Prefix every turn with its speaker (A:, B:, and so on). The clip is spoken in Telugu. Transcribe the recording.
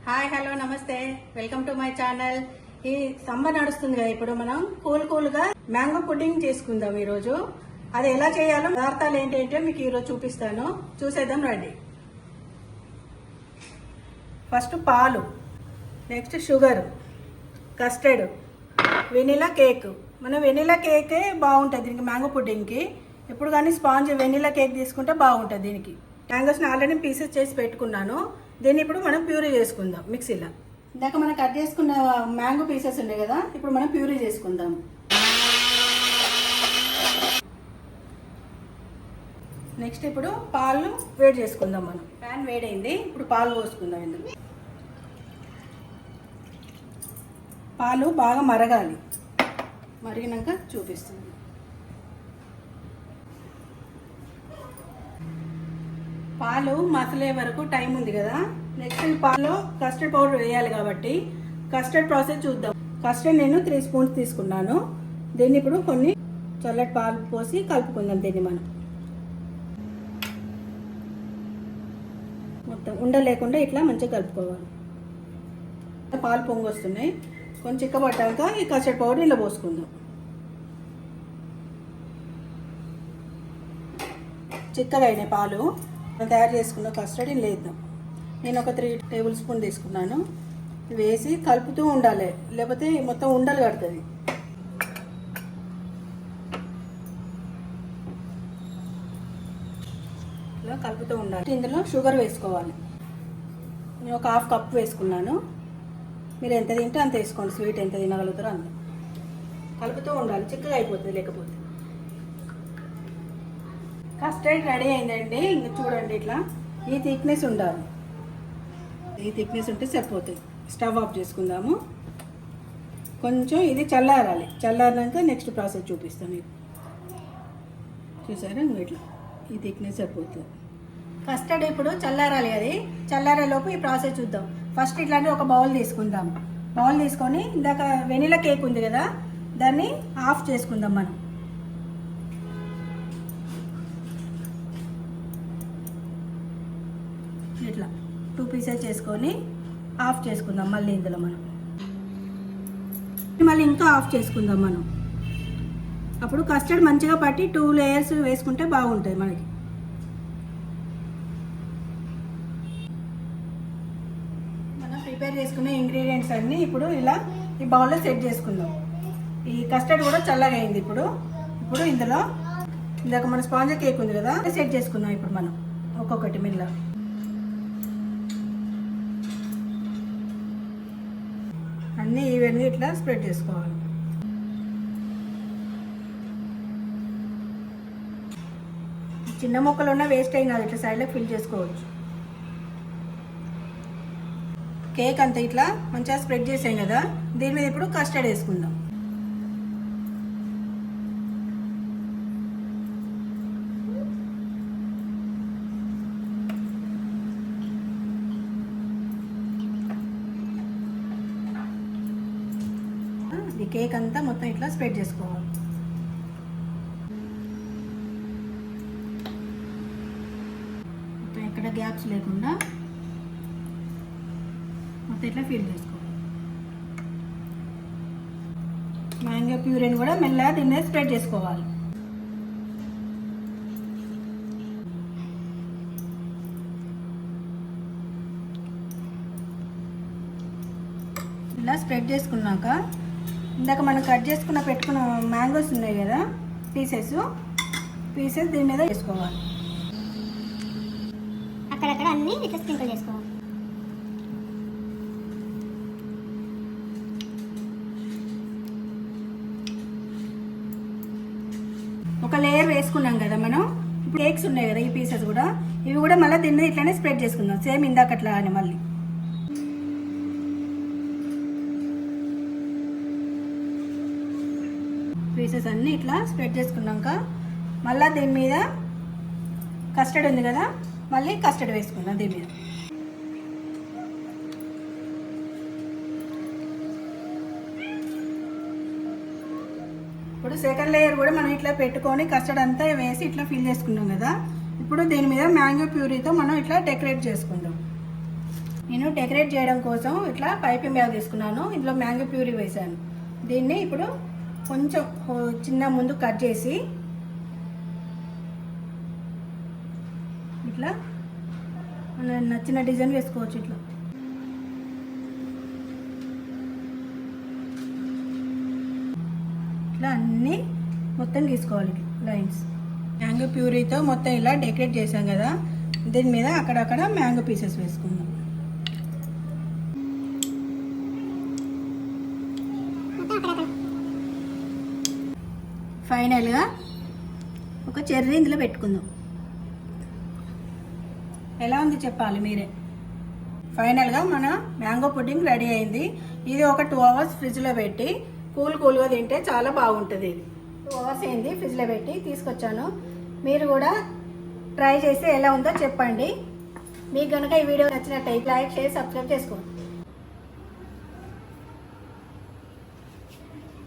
A: హాయ్ హలో నమస్తే వెల్కమ్ టు మై ఛానల్. ఈ సమ్మర్ నడుస్తుంది కదా, ఇప్పుడు మనం కూల్గా మ్యాంగో పుడ్డింగ్ చేసుకుందాం. ఈరోజు అది ఎలా చేయాలో పదార్థాలు ఏంటంటే మీకు ఈరోజు చూపిస్తాను, చూసేద్దాం రండి. ఫస్ట్ పాలు, next sugar, custard, vanilla cake. మన వెనిలా కేకే బాగుంటుంది దీనికి, మ్యాంగో పుడ్డింగ్కి. ఎప్పుడు కానీ స్పాంజ్ వెనిలా కేక్ తీసుకుంటే బాగుంటుంది దీనికి. మ్యాంగోస్ని ఆల్రెడీ పీసెస్ చేసి పెట్టుకున్నాను. దీన్ని ఇప్పుడు మనం ప్యూరీ చేసుకుందాం మిక్సీలో. ఇందాక మనం కట్ చేసుకున్న మ్యాంగో పీసెస్ ఉన్నాయి కదా, ఇప్పుడు మనం ప్యూరీ చేసుకుందాం. నెక్స్ట్ ఇప్పుడు పాలు వేడి చేసుకుందాం. మనం ప్యాన్ వేడైంది, ఇప్పుడు పాలు పోసుకుందాం. ఇందులో పాలు బాగా మరగాలి, మరిగినాక చూపిస్తుంది. పాలు మసలే వరకు టైం ఉంది కదా. నెక్స్ట్ ఈ పాలలో కస్టర్డ్ పౌడర్ వేయాలి కాబట్టి కస్టర్డ్ ప్రాసెస్ చూద్దాం. కస్టర్డ్ నేను 3 స్పూన్స్ తీసుకున్నాను. దీన్ని ఇప్పుడు కొన్ని చల్లటి పాలు పోసి కలుపుకుందాం. దీన్ని మనం మొత్తం ఉండలేకుండా ఇట్లా మంచిగా కలుపుకోవాలి. పాలు పొంగి వస్తున్నాయి, కొంచెం చిక్కబట్టాక ఈ కస్టర్డ్ పౌడర్ ఇలా పోసుకుందాం. చిక్కగా అయినాయి పాలు. తయారు చేసుకున్న కస్టర్డ్ ఇలా వేద్దాం. నేను ఒక 3 టేబుల్ స్పూన్ తీసుకున్నాను. వేసి కలుపుతూ ఉండాలి, లేకపోతే మొత్తం ఉండలు కడుతుంది. ఇలా కలుపుతూ ఉండాలి. ఇందులో షుగర్ వేసుకోవాలి. నేను ఒక 1/2 కప్ వేసుకున్నాను. మీరు ఎంత తింటే అంత వేసుకోండి, స్వీట్ ఎంత తినగలుగుతారో అంత. కలుపుతూ ఉండాలి, చిక్కగా అయిపోతుంది లేకపోతే. కస్టర్డ్ రెడీ అయిందండి. ఇంకా చూడండి, ఇట్లా ఈ థిక్నెస్ ఉండాలి. ఈ థిక్నెస్ ఉంటే సరిపోతుంది. స్టవ్ ఆఫ్ చేసుకుందాము. కొంచెం ఇది చల్లారాలి. చల్లారినాక నెక్స్ట్ ప్రాసెస్ చూపిస్తాను మీకు. చూసారా, ఇట్లా ఈ థిక్నెస్ సరిపోతుంది. కస్టర్డ్ ఇప్పుడు చల్లారాలి. అది చల్లారేలోపు ఈ ప్రాసెస్ చూద్దాం. ఫస్ట్ ఇట్లాంటి ఒక బౌల్ తీసుకుందాం. బౌల్ తీసుకొని ఇందాక వెనిలా కేక్ ఉంది కదా, దాన్ని ఆఫ్ చేసుకుందాం మనం. ఇట్లా 2 పీసెస్ చేసుకొని ఆఫ్ చేసుకుందాం. మళ్ళీ ఇందులో మనం మళ్ళీ ఇంకా ఆఫ్ చేసుకుందాం మనం. అప్పుడు కస్టర్డ్ మంచిగా పట్టి 2 లేయర్స్ వేసుకుంటే బాగుంటుంది మనకి. మనం ప్రిపేర్ చేసుకునే ఇంగ్రీడియంట్స్ అన్నీ ఇప్పుడు ఇలా ఈ బౌల్లో సెట్ చేసుకుందాం. ఈ కస్టర్డ్ కూడా చల్లగా అయింది. ఇప్పుడు ఇందులో ఇందాక మన స్పాంజ్ కేక్ ఉంది కదా, సెట్ చేసుకుందాం. ఇప్పుడు మనం ఒక్కొక్కటి మిల్ల అన్నీ ఈవెన్గా ఇట్లా స్ప్రెడ్ చేసుకోవాలి. చిన్న ముక్కలు ఉన్న వేస్ట్ అయిన కాదు, ఇట్లా సైడ్లో ఫిల్ చేసుకోవచ్చు. కేక్ అంతా ఇట్లా మంచిగా స్ప్రెడ్ చేసాం కదా, దీని మీద ఇప్పుడు కస్టర్డ్ వేసుకుందాం. ఈ కేక్ అంతా మొత్తం ఇట్లా స్ప్రెడ్ చేసుకోవాలి. మొత్తం ఎక్కడ గ్యాప్స్ లేకుండా మొత్తం ఇట్లా ఫిల్ చేసుకోవాలి. మ్యాంగో ప్యూరీని కూడా మెల్లగా దీన్ని స్ప్రెడ్ చేసుకోవాలి. ఇలా స్ప్రెడ్ చేసుకున్నాక ఇందాక మనం కట్ చేసుకున్న పెట్టుకున్న మ్యాంగోస్ ఉన్నాయి కదా, పీసెస్ దీని మీద వేసుకోవాలి.
B: అక్కడక్కడ అన్ని ఇట్లా స్ప్రింకిల్ చేసుకోవాలి.
A: ఒక లేయర్ వేసుకున్నాం కదా మనం. ఇప్పుడు కేక్స్ ఉన్నాయి కదా, ఈ పీసెస్ కూడా, ఇవి కూడా మళ్ళీ దీని మీద ఇట్లానే స్ప్రెడ్ చేసుకుందాం, సేమ్ ఇందాకట్లా అని. మళ్ళీ పీసెస్ అన్నీ ఇట్లా స్ప్రెడ్ చేసుకున్నాక మళ్ళీ దీని మీద కస్టర్డ్ ఉంది కదా, మళ్ళీ కస్టర్డ్ వేసుకుందాం దీని మీద. ఇప్పుడు సెకండ్ లేయర్ కూడా మనం ఇట్లా పెట్టుకొని కస్టర్డ్ అంతా వేసి ఇట్లా ఫిల్ చేసుకున్నాం కదా. ఇప్పుడు దీని మీద మ్యాంగో ప్యూరీతో మనం ఇట్లా డెకరేట్ చేసుకుందాం. నేను డెకరేట్ చేయడం కోసం ఇట్లా పైపింగ్ బ్యాగ్ తీసుకున్నాను. ఇందులో మ్యాంగో ప్యూరీ వేసాను. దీన్ని ఇప్పుడు కొంచెం చిన్న ముందు కట్ చేసి ఇట్లా మన నచ్చిన డిజైన్ వేసుకోవచ్చు. ఇట్లా ఇట్లా అన్నీ మొత్తం గీసుకోవాలి లైన్స్. మ్యాంగో ప్యూరీతో మొత్తం ఇలా డెకరేట్ చేసాం కదా, దీని మీద అక్కడక్కడ మ్యాంగో పీసెస్ వేసుకుందాం. ఫైనల్గా ఒక చెర్రీ ఇందులో పెట్టుకుందాం. ఎలా ఉంది చెప్పాలి మీరే. ఫైనల్గా మన మ్యాంగో పుడ్డింగ్ రెడీ అయింది. ఇది ఒక 2 hours ఫ్రిడ్జ్లో పెట్టి కూల్గా తింటే చాలా బాగుంటుంది. ఇది 2 hours అయింది ఫ్రిడ్జ్లో పెట్టి తీసుకొచ్చాను. మీరు కూడా ట్రై చేసి ఎలా ఉందో చెప్పండి. మీకు కనుక ఈ వీడియో నచ్చినట్టయితే లైక్, షేర్, సబ్స్క్రైబ్ చేసుకోండి.